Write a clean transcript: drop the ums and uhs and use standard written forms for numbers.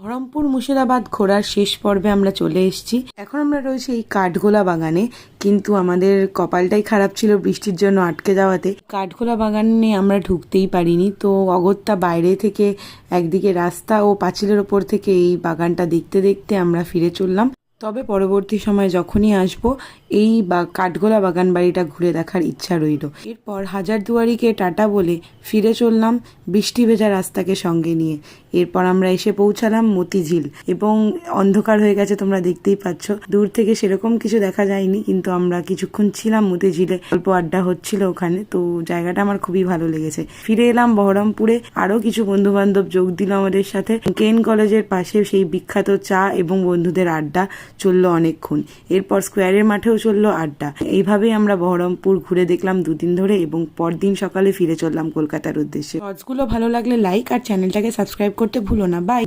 বহরমপুর মুর্শিদাবাদ ঘোরার শেষ পর্বে আমরা চলে এসেছি। এখন আমরা রয়েছি এই কাঠগোলা বাগানে, কিন্তু আমাদের কপালটাই খারাপ ছিল বৃষ্টির জন্য আটকে যাওয়াতে কাঠগোলা বাগানে আমরা ঢুকতেই পারিনি। তো অগত্যা বাইরে থেকে একদিকে রাস্তা ও পাঁচিলের ওপর থেকে এই বাগানটা দেখতে দেখতে আমরা ফিরে চললাম। তবে পরবর্তী সময় যখনই আসবো এই কাঠগোলা বাগান বাড়িটা ঘুরে দেখার ইচ্ছা রইল। এরপর হাজারদুয়ারিকে টাটা বলে ফিরে চললাম বৃষ্টি ভেজা রাস্তাকে সঙ্গে নিয়ে। এরপর আমরা এসে পৌঁছালাম মতিঝিল, এবং অন্ধকার হয়ে গেছে, তোমরা দেখতেই পাচ্ছ। দূর থেকে সেরকম কিছু দেখা যায়নি, কিন্তু আমরা কিছুক্ষণ ছিলাম মতিঝিলে, অল্প আড্ডা হচ্ছিল ওখানে। তো জায়গাটা আমার খুবই ভালো লেগেছে। ফিরে এলাম বহরমপুরে, আরো কিছু বন্ধু বান্ধব যোগ দিল আমাদের সাথে। কেন কলেজের পাশে সেই বিখ্যাত চা এবং বন্ধুদের আড্ডা চললো অনেকক্ষণ। এরপর স্কোয়ারের মাঠেও চললো আড্ডা। এইভাবেই আমরা বহরমপুর ঘুরে দেখলাম দুদিন ধরে, এবং পরদিন সকালে ফিরে চললাম কলকাতার উদ্দেশ্যে। শর্টসগুলো ভালো লাগলে লাইক আর চ্যানেলটাকে সাবস্ক্রাইব করতে ভুলো না। বাই।